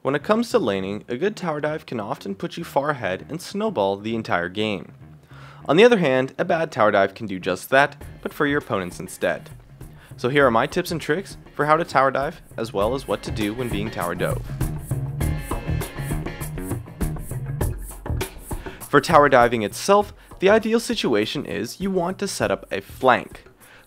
When it comes to laning, a good tower dive can often put you far ahead and snowball the entire game. On the other hand, a bad tower dive can do just that, but for your opponents instead. So here are my tips and tricks for how to tower dive, as well as what to do when being tower dove. For tower diving itself, the ideal situation is you want to set up a flank.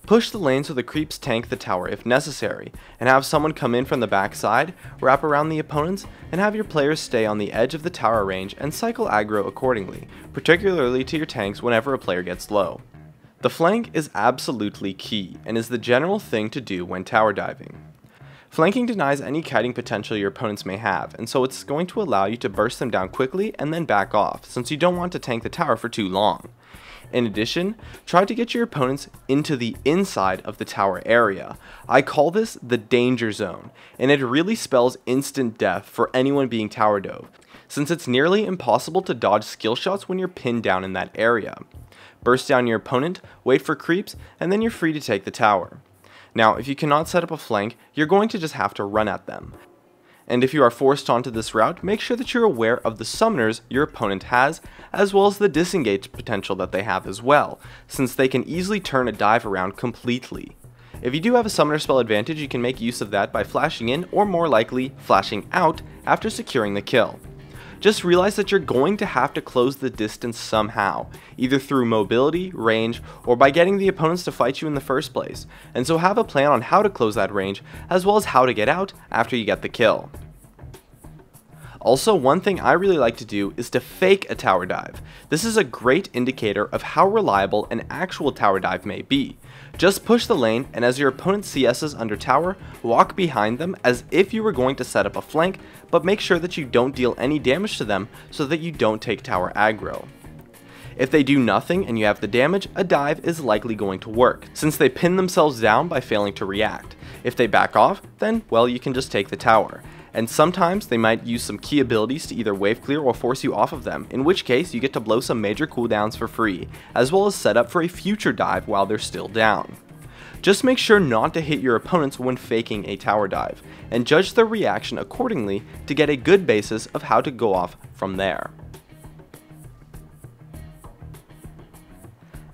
Push the lane so the creeps tank the tower if necessary, and have someone come in from the backside, wrap around the opponents, and have your players stay on the edge of the tower range and cycle aggro accordingly, particularly to your tanks whenever a player gets low. The flank is absolutely key, and is the general thing to do when tower diving. Flanking denies any kiting potential your opponents may have, and so it's going to allow you to burst them down quickly and then back off, since you don't want to tank the tower for too long. In addition, try to get your opponents into the inside of the tower area. I call this the danger zone, and it really spells instant death for anyone being tower dove, since it's nearly impossible to dodge skill shots when you're pinned down in that area. Burst down your opponent, wait for creeps, and then you're free to take the tower. Now, if you cannot set up a flank, you're going to just have to run at them. And if you are forced onto this route, make sure that you're aware of the summoners your opponent has, as well as the disengage potential that they have as well, since they can easily turn a dive around completely. If you do have a summoner spell advantage, you can make use of that by flashing in, or more likely, flashing out after securing the kill. Just realize that you're going to have to close the distance somehow, either through mobility, range, or by getting the opponents to fight you in the first place, and so have a plan on how to close that range, as well as how to get out after you get the kill. Also, one thing I really like to do is to fake a tower dive. This is a great indicator of how reliable an actual tower dive may be. Just push the lane, and as your opponent CS's under tower, walk behind them as if you were going to set up a flank, but make sure that you don't deal any damage to them so that you don't take tower aggro. If they do nothing and you have the damage, a dive is likely going to work, since they pin themselves down by failing to react. If they back off, then, well, you can just take the tower. And sometimes they might use some key abilities to either wave clear or force you off of them, in which case you get to blow some major cooldowns for free, as well as set up for a future dive while they're still down. Just make sure not to hit your opponents when faking a tower dive, and judge their reaction accordingly to get a good basis of how to go off from there.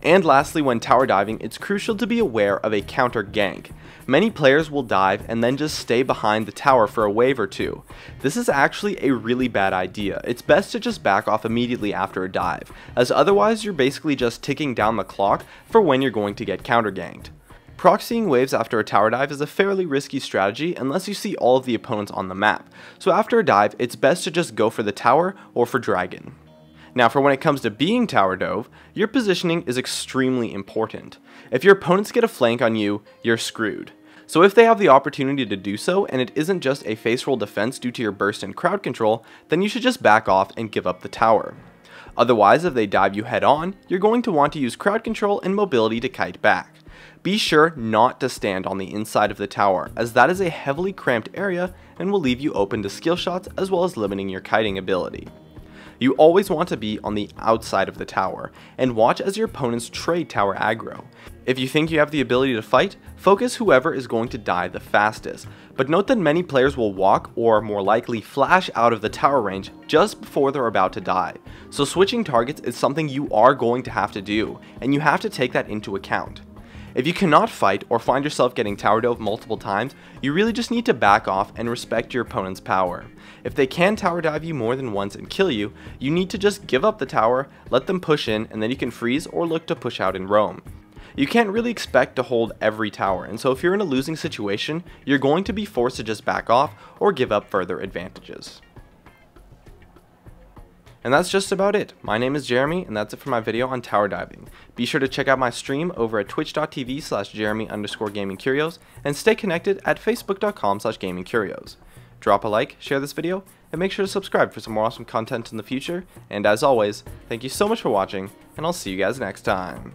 And lastly, when tower diving, it's crucial to be aware of a counter gank. Many players will dive and then just stay behind the tower for a wave or two. This is actually a really bad idea. It's best to just back off immediately after a dive, as otherwise you're basically just ticking down the clock for when you're going to get counter ganked. Proxying waves after a tower dive is a fairly risky strategy unless you see all of the opponents on the map, so after a dive it's best to just go for the tower or for dragon. Now, for when it comes to being tower dove, your positioning is extremely important. If your opponents get a flank on you, you're screwed. So if they have the opportunity to do so, and it isn't just a face roll defense due to your burst and crowd control, then you should just back off and give up the tower. Otherwise, if they dive you head on, you're going to want to use crowd control and mobility to kite back. Be sure not to stand on the inside of the tower, as that is a heavily cramped area and will leave you open to skill shots as well as limiting your kiting ability. You always want to be on the outside of the tower, and watch as your opponents trade tower aggro. If you think you have the ability to fight, focus whoever is going to die the fastest, but note that many players will walk or more likely flash out of the tower range just before they're about to die, so switching targets is something you are going to have to do, and you have to take that into account. If you cannot fight or find yourself getting tower dove multiple times, you really just need to back off and respect your opponent's power. If they can tower dive you more than once and kill you, you need to just give up the tower, let them push in, and then you can freeze or look to push out and roam. You can't really expect to hold every tower, and so if you're in a losing situation, you're going to be forced to just back off or give up further advantages. And that's just about it. My name is Jeremy, and that's it for my video on tower diving. Be sure to check out my stream over at twitch.tv/Jeremy_GamingCurios, and stay connected at facebook.com/GamingCurios. Drop a like, share this video, and make sure to subscribe for some more awesome content in the future. And as always, thank you so much for watching, and I'll see you guys next time.